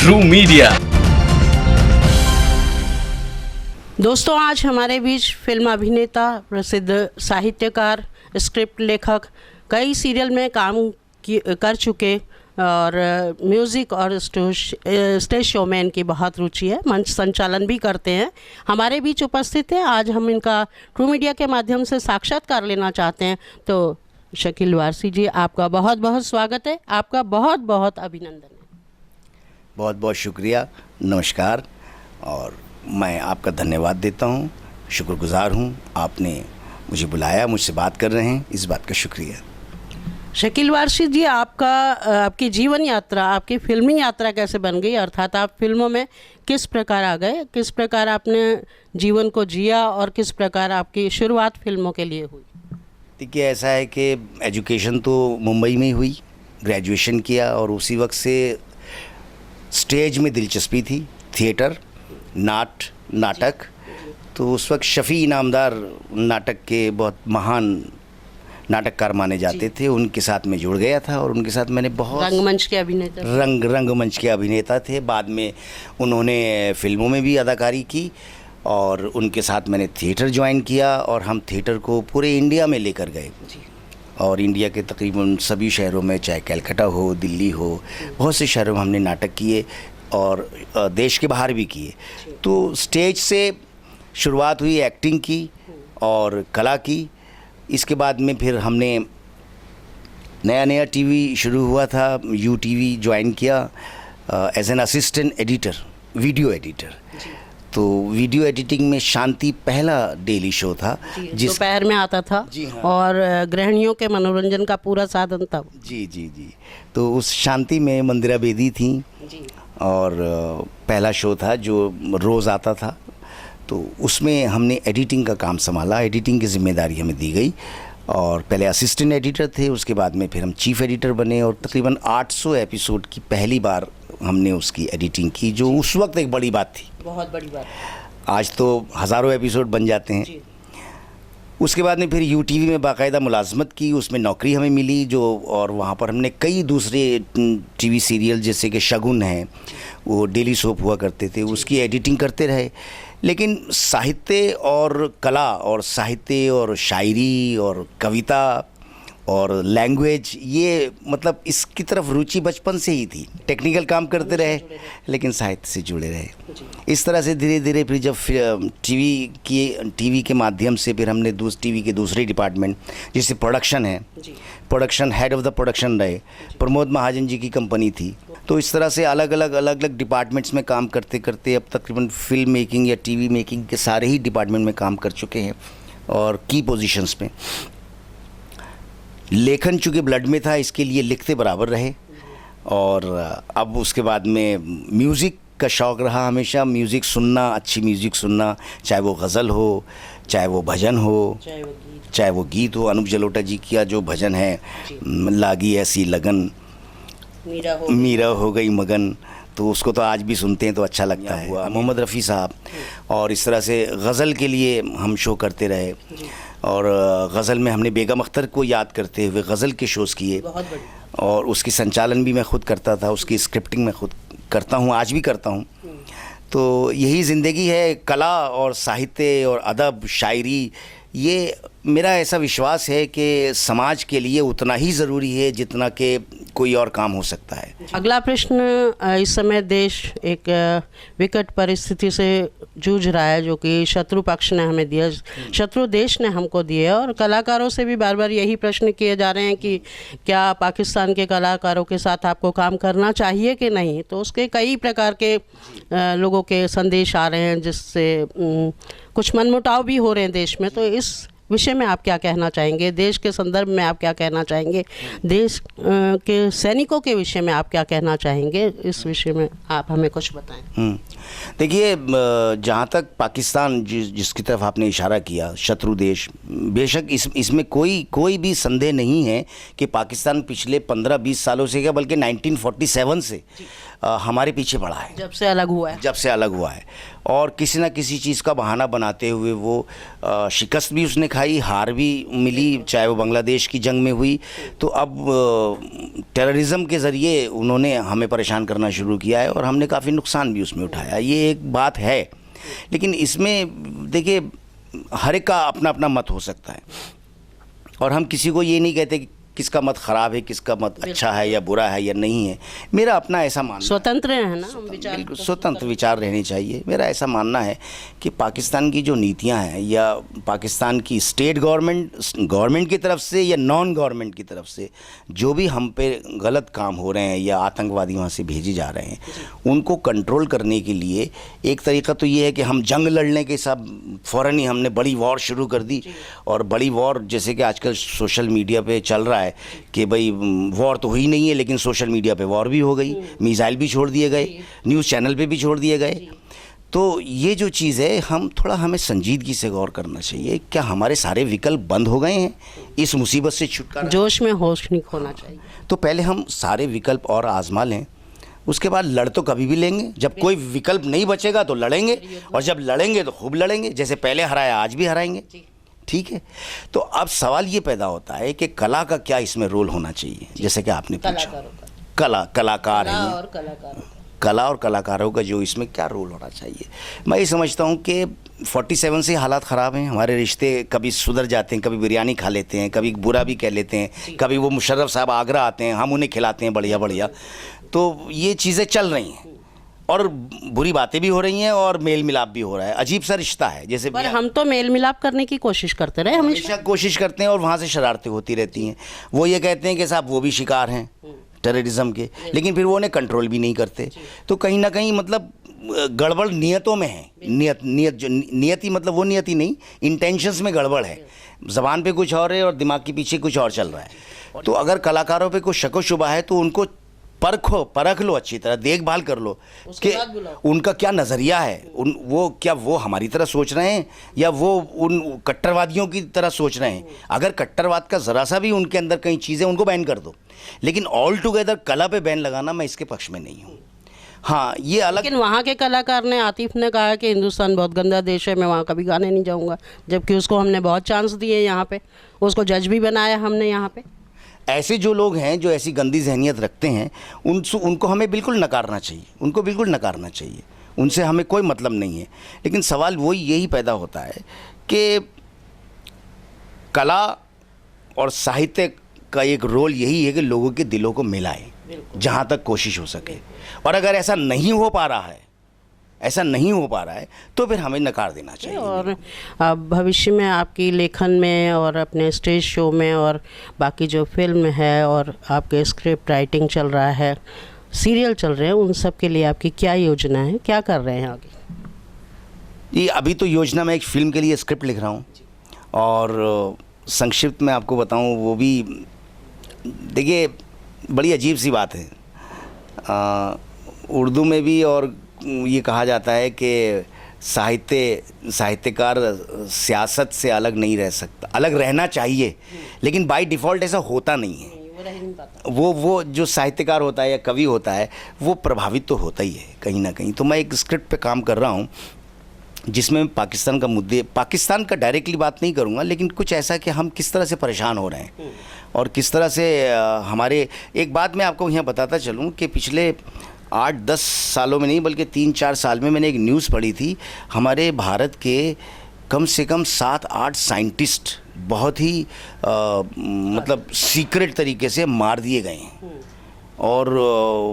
True media. दोस्तों, आज हमारे बीच फिल्म अभिनेता, प्रसिद्ध साहित्यकार, स्क्रिप्ट लेखक, कई सीरियल में काम कर चुके और म्यूज़िक और स्टेज शो में इनकी बहुत रुचि है, मंच संचालन भी करते हैं। हमारे बीच उपस्थित है। आज हम इनका ट्रू मीडिया के माध्यम से साक्षात्कार लेना चाहते हैं। तो शकील वारसी जी, आपका बहुत बहुत स्वागत है, आपका बहुत बहुत अभिनंदन है। बहुत बहुत शुक्रिया, नमस्कार। और मैं आपका धन्यवाद देता हूँ, शुक्रगुजार हूँ। आपने मुझे बुलाया, मुझसे बात कर रहे हैं, इस बात का शुक्रिया। शकील वारसी जी, आपकी जीवन यात्रा, आपकी फिल्मी यात्रा कैसे बन गई? अर्थात आप फिल्मों में किस प्रकार आ गए, किस प्रकार आपने जीवन को जिया और किस प्रकार आपकी शुरुआत फिल्मों के लिए हुई? देखिए, ऐसा है कि एजुकेशन तो मुंबई में ही हुई, ग्रेजुएशन किया और उसी वक्त से स्टेज में दिलचस्पी थी, थिएटर, नाटक। तो उस वक्त शफ़ी इनामदार नाटक के बहुत महान नाटककार माने जाते थे, उनके साथ मैं जुड़ गया था और उनके साथ मैंने बहुत रंगमंच के अभिनेता रंगमंच के अभिनेता थे। बाद में उन्होंने फिल्मों में भी अदाकारी की और उनके साथ मैंने थिएटर ज्वाइन किया और हम थिएटर को पूरे इंडिया में लेकर गए और इंडिया के तकरीबन सभी शहरों में, चाहे कलकत्ता हो, दिल्ली हो, बहुत से शहरों में हमने नाटक किए और देश के बाहर भी किए। तो स्टेज से शुरुआत हुई एक्टिंग की और कला की। इसके बाद में फिर हमने नया टीवी शुरू हुआ था, UTV ज्वाइन किया as an assistant editor, video editor. तो वीडियो एडिटिंग में शांति पहला डेली शो था, जिस दोपहर में आता था। जी हाँ। और गृहिणियों के मनोरंजन का पूरा साधन था। जी। तो उस शांति में मंदिरा बेदी थी और पहला शो था जो रोज़ आता था। तो उसमें हमने एडिटिंग का काम संभाला, एडिटिंग की जिम्मेदारी हमें दी गई और पहले असिस्टेंट एडिटर थे, उसके बाद में फिर हम चीफ एडिटर बने और तकरीबन 800 एपिसोड की पहली बार हमने उसकी एडिटिंग की, जो उस वक्त एक बड़ी बात थी, बहुत बड़ी बात। आज तो हज़ारों एपिसोड बन जाते हैं। उसके बाद में फिर UTV में बाकायदा मुलाजमत की, उसमें नौकरी हमें मिली जो, और वहाँ पर हमने कई दूसरे TV सीरियल जैसे कि शगुन है, वो डेली सोप हुआ करते थे, उसकी एडिटिंग करते रहे। लेकिन साहित्य और कला और साहित्य और शायरी और कविता और लैंग्वेज, ये मतलब इसकी तरफ रुचि बचपन से ही थी। टेक्निकल काम करते रहे लेकिन साहित्य से जुड़े रहे। इस तरह से धीरे धीरे फिर जब टीवी के माध्यम से फिर हमने टीवी के दूसरे डिपार्टमेंट, जैसे प्रोडक्शन है, production head of the production रहे, प्रमोद महाजन जी की कंपनी थी। तो इस तरह से अलग अलग डिपार्टमेंट्स में काम करते करते अब तकरीबन फिल्म मेकिंग या TV मेकिंग के सारे ही डिपार्टमेंट में काम कर चुके हैं और की पोजीशंस में। लेखन चूँकि ब्लड में था, इसके लिए लिखते बराबर रहे। और अब उसके बाद में म्यूज़िक का शौक़ रहा हमेशा, म्यूज़िक सुनना, अच्छी म्यूज़िक सुनना, चाहे वो गज़ल हो, चाहे वो भजन हो, चाहे वो गीत हो। अनूप जलोटा जी का जो भजन है, लागी ऐसी लगन, मीरा हो गई मगन, तो उसको तो आज भी सुनते हैं तो अच्छा लगता है। मोहम्मद रफ़ी साहब, और इस तरह से गज़ल के लिए हम शो करते रहे और गज़ल में हमने बेगम अख्तर को याद करते हुए गज़ल के शोज़ किए और उसकी संचालन भी मैं ख़ुद करता था, उसकी स्क्रिप्टिंग मैं ख़ुद करता हूँ, आज भी करता हूँ। तो यही ज़िंदगी है, कला और साहित्य और अदब, शायरी, ये मेरा ऐसा विश्वास है कि समाज के लिए उतना ही ज़रूरी है जितना कि कोई और काम हो सकता है। अगला प्रश्न, इस समय देश एक विकट परिस्थिति से जूझ रहा है, जो कि शत्रु पक्ष ने हमें दिया, शत्रु देश ने हमको दिए, और कलाकारों से भी बार बार यही प्रश्न किए जा रहे हैं कि क्या पाकिस्तान के कलाकारों के साथ आपको काम करना चाहिए कि नहीं। तो उसके कई प्रकार के लोगों के संदेश आ रहे हैं, जिससे कुछ मनमुटाव भी हो रहे हैं देश में। तो इस विषय में आप क्या कहना चाहेंगे? देश के संदर्भ में आप क्या कहना चाहेंगे? देश के सैनिकों के विषय में आप क्या कहना चाहेंगे? इस विषय में आप हमें कुछ बताएं। देखिए, जहाँ तक पाकिस्तान जिसकी तरफ आपने इशारा किया, शत्रु देश, बेशक इसमें कोई भी संदेह नहीं है कि पाकिस्तान पिछले 15-20 सालों से क्या, बल्कि 1947 से हमारे पीछे पड़ा है, जब से अलग हुआ है। और किसी ना किसी चीज़ का बहाना बनाते हुए वो शिकस्त भी उसने खाई, हार भी मिली, चाहे वो बांग्लादेश की जंग में हुई। तो अब टेररिज्म के ज़रिए उन्होंने हमें परेशान करना शुरू किया है और हमने काफ़ी नुकसान भी उसमें उठाया, ये एक बात है। लेकिन इसमें देखिए हर एक का अपना अपना मत हो सकता है और हम किसी को ये नहीं कहते कि किसका मत ख़राब है, किसका मत अच्छा है या बुरा है या नहीं है। मेरा अपना ऐसा मानना, स्वतंत्र है ना, हम विचार बिल्कुल स्वतंत्र विचार रहने चाहिए। मेरा ऐसा मानना है कि पाकिस्तान की जो नीतियां हैं या पाकिस्तान की स्टेट गवर्नमेंट की तरफ से या नॉन गवर्नमेंट की तरफ से जो भी हम पे गलत काम हो रहे हैं या आतंकवादी वहाँ से भेजे जा रहे हैं, उनको कंट्रोल करने के लिए एक तरीका तो ये है कि हम जंग लड़ने के सब फ़ौरन ही हमने बड़ी वॉर शुरू कर दी। और बड़ी वॉर जैसे कि आजकल सोशल मीडिया पे चल रहा है कि भाई वॉर तो हुई नहीं है लेकिन सोशल मीडिया पे वॉर भी हो गई, मिसाइल भी छोड़ दिए गए, न्यूज़ चैनल पे भी छोड़ दिए गए। तो ये जो चीज़ है हमें संजीदगी से गौर करना चाहिए। क्या हमारे सारे विकल्प बंद हो गए हैं इस मुसीबत से छुटकारा? जोश में होश नहीं खोना चाहिए। तो पहले हम सारे विकल्प और आजमा लें, उसके बाद लड़ तो कभी भी लेंगे। जब कोई विकल्प नहीं बचेगा तो लड़ेंगे, और जब लड़ेंगे तो खूब लड़ेंगे, जैसे पहले हराया आज भी हराएंगे। ठीक है। तो अब सवाल ये पैदा होता है कि कला का क्या इसमें रोल होना चाहिए, जैसे कि आपने पूछा कलाकार हैं, कला और कलाकारों का जो इसमें क्या रोल होना चाहिए। मैं ये समझता हूँ कि 47 से हालात ख़राब हैं, हमारे रिश्ते कभी सुधर जाते हैं, कभी बिरयानी खा लेते हैं, कभी बुरा भी कह लेते हैं, कभी वो मुशर्रफ साहब आगरा आते हैं, हम उन्हें खिलाते हैं बढ़िया बढ़िया। तो ये चीज़ें चल रही हैं और बुरी बातें भी हो रही हैं और मेल मिलाप भी हो रहा है। अजीब सा रिश्ता है। जैसे पर हम तो मेल मिलाप करने की कोशिश करते रहे, हमेशा कोशिश करते हैं और वहाँ से शरारतें होती रहती हैं। वो ये कहते हैं कि साहब वो भी शिकार हैं टेररिज्म के, लेकिन फिर वो उन्हें कंट्रोल भी नहीं करते। तो कहीं ना कहीं मतलब गड़बड़ नियतों में है। नियति मतलब वो नियति नहीं, इंटेंशंस में गड़बड़ है। ज़बान पे कुछ और है और दिमाग के पीछे कुछ और चल रहा है। तो अगर कलाकारों पे कोई शक व शुबा है तो उनको परख लो, अच्छी तरह देखभाल कर लो कि उनका क्या नज़रिया है, वो हमारी तरह सोच रहे हैं या वो उन कट्टरवादियों की तरह सोच रहे हैं। अगर कट्टरवाद का ज़रा सा भी उनके अंदर कई चीज़ें, उनको बैन कर दो। लेकिन ऑल टुगेदर कला पे बैन लगाना मैं इसके पक्ष में नहीं हूँ। हाँ, ये अलग। लेकिन वहाँ के कलाकार ने, आतिफ ने कहा कि हिंदुस्तान बहुत गंदा देश है, मैं वहाँ कभी गाने नहीं जाऊँगा, जबकि उसको हमने बहुत चांस दिए यहाँ पे, उसको जज भी बनाया हमने यहाँ पे। ऐसे जो लोग हैं जो ऐसी गंदी जहनियत रखते हैं उनको हमें बिल्कुल नकारना चाहिए, उनको बिल्कुल नकारना चाहिए, उनसे हमें कोई मतलब नहीं है। लेकिन सवाल वही यही पैदा होता है कि कला और साहित्य का एक रोल यही है कि लोगों के दिलों को मिलाए जहाँ तक कोशिश हो सके। और अगर ऐसा नहीं हो पा रहा है तो फिर हमें नकार देना चाहिए। और भविष्य में आपकी लेखन में और अपने स्टेज शो में और बाकी जो फिल्म है और आपके स्क्रिप्ट राइटिंग चल रहा है, सीरियल चल रहे हैं, उन सब के लिए आपकी क्या योजना है, क्या कर रहे हैं आगे? ये अभी तो योजना, मैं एक फ़िल्म के लिए स्क्रिप्ट लिख रहा हूँ और संक्षिप्त में आपको बताऊँ, वो भी देखिए बड़ी अजीब सी बात है। उर्दू में भी और ये कहा जाता है कि साहित्यकार सियासत से अलग नहीं रह सकता, अलग रहना चाहिए, लेकिन बाय डिफ़ॉल्ट ऐसा होता नहीं है। वो जो साहित्यकार होता है या कवि होता है वो प्रभावित तो होता ही है कहीं ना कहीं। तो मैं एक स्क्रिप्ट पे काम कर रहा हूँ जिसमें मैं पाकिस्तान का डायरेक्टली बात नहीं करूँगा, लेकिन कुछ ऐसा कि हम किस तरह से परेशान हो रहे हैं और किस तरह से हमारे। एक बात मैं आपको यहाँ बताता चलूँ कि पिछले 8-10 सालों में नहीं बल्कि 3-4 साल में मैंने एक न्यूज़ पढ़ी थी, हमारे भारत के कम से कम 7-8 साइंटिस्ट बहुत ही मतलब सीक्रेट तरीके से मार दिए गए हैं और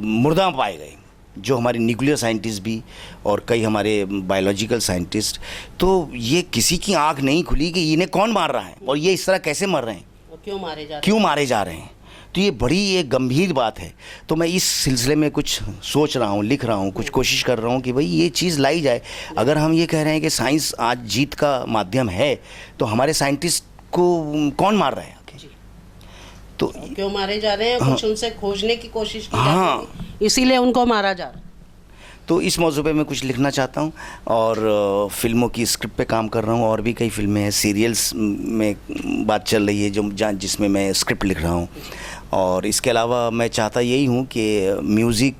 मुर्दा पाए गए, जो हमारे न्यूक्लियर साइंटिस्ट भी और कई हमारे बायोलॉजिकल साइंटिस्ट। तो ये किसी की आंख नहीं खुली कि इन्हें कौन मार रहा है और ये इस तरह कैसे मर रहे हैं, क्यों मारे जा रहे हैं। तो ये बड़ी एक गंभीर बात है। तो मैं इस सिलसिले में कुछ सोच रहा हूँ, लिख रहा हूँ, कुछ कोशिश कर रहा हूँ कि भाई ये चीज़ लाई जाए। अगर हम ये कह रहे हैं कि साइंस आज जीत का माध्यम है, तो हमारे साइंटिस्ट को कौन मार रहा है, तो क्यों मारे जा रहे हैं, कुछ उनसे खोजने की कोशिश की जाती है, इसीलिए उनको मारा जा रहा है। तो इस मौजू पे मैं कुछ लिखना चाहता हूँ और फिल्मों की स्क्रिप्ट पे काम कर रहा हूँ। और भी कई फिल्में हैं, सीरियल्स में बात चल रही है जिसमें मैं स्क्रिप्ट लिख रहा हूँ। और इसके अलावा मैं चाहता यही हूँ कि म्यूज़िक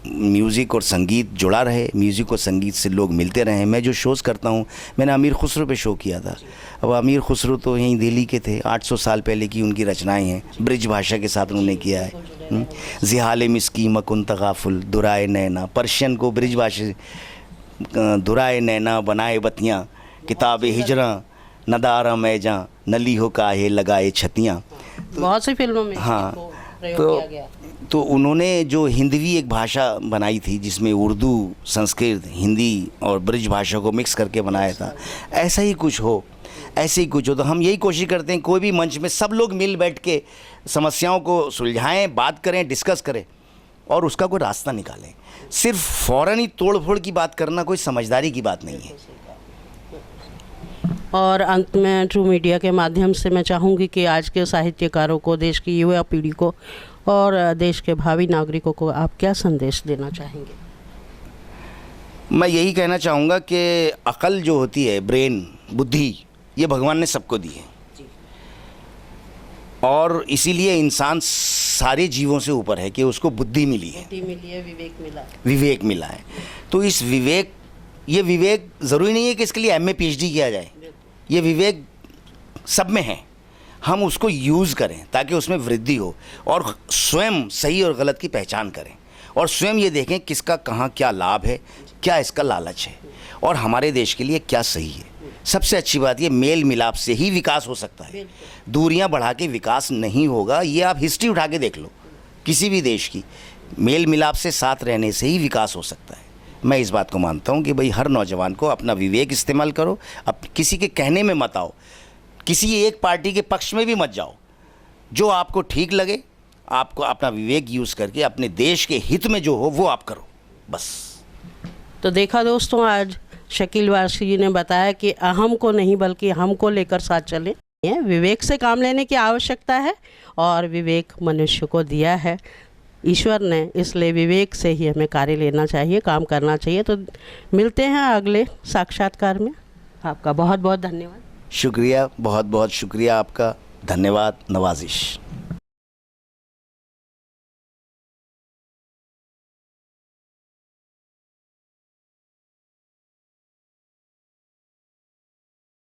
म्यूज़िक और संगीत जुड़ा रहे, म्यूज़िक और संगीत से लोग मिलते रहें। मैं जो शोज़ करता हूँ, मैंने अमीर खुसरो पे शो किया था। अब अमीर खुसरो तो यहीं दिल्ली के थे, 800 साल पहले की उनकी रचनाएं हैं, ब्रिज भाषा के साथ उन्होंने किया है। ज़िहाले मिस्की मकुन तगाफुल दुराए नैना, पर्शियन को ब्रिज भाषा दुराए नैना बनाए बतियाँ, किताब हिजरा नदारा मैजा नली हो काहे लगाए छतियाँ। बहुत सी फिल्मों में हाँ, प्रयोग किया गया। तो उन्होंने जो हिंदवी एक भाषा बनाई थी जिसमें उर्दू, संस्कृत, हिंदी और ब्रिज भाषा को मिक्स करके बनाया था, ऐसा ही कुछ हो, ऐसे ही कुछ हो। तो हम यही कोशिश करते हैं कोई भी मंच में सब लोग मिल बैठ के समस्याओं को सुलझाएं, बात करें, डिस्कस करें और उसका कोई रास्ता निकालें। सिर्फ फ़ौरन ही तोड़ फोड़ की बात करना कोई समझदारी की बात नहीं है। और अंत में ट्रू मीडिया के माध्यम से मैं चाहूँगी कि आज के साहित्यकारों को, देश की युवा पीढ़ी को और देश के भावी नागरिकों को आप क्या संदेश देना चाहेंगे? मैं यही कहना चाहूँगा कि अकल जो होती है, ब्रेन, बुद्धि, ये भगवान ने सबको दी है और इसीलिए इंसान सारे जीवों से ऊपर है कि उसको बुद्धि मिली है, विवेक मिला है। तो इस विवेक, ये विवेक ज़रूरी नहीं है कि इसके लिए MA PhD किया जाए, ये विवेक सब में है। हम उसको यूज़ करें ताकि उसमें वृद्धि हो और स्वयं सही और गलत की पहचान करें और स्वयं ये देखें किसका कहाँ क्या लाभ है, क्या इसका लालच है और हमारे देश के लिए क्या सही है। सबसे अच्छी बात ये मेल मिलाप से ही विकास हो सकता है, दूरियां बढ़ा के विकास नहीं होगा। ये आप हिस्ट्री उठा के देख लो किसी भी देश की, मेल मिलाप से साथ रहने से ही विकास हो सकता है। मैं इस बात को मानता हूँ कि भाई हर नौजवान को अपना विवेक इस्तेमाल करो, अब किसी के कहने में मत आओ, किसी एक पार्टी के पक्ष में भी मत जाओ, जो आपको ठीक लगे आपको अपना विवेक यूज़ करके अपने देश के हित में जो हो वो आप करो, बस। तो देखा दोस्तों, आज शकील वारसी जी ने बताया कि अहम को नहीं बल्कि हमको लेकर साथ चलें। विवेक से काम लेने की आवश्यकता है और विवेक मनुष्य को दिया है ईश्वर ने, इसलिए विवेक से ही हमें कार्य लेना चाहिए, काम करना चाहिए। तो मिलते हैं अगले साक्षात्कार में। आपका बहुत बहुत धन्यवाद। शुक्रिया, बहुत बहुत शुक्रिया आपका, धन्यवाद, नवाजिश।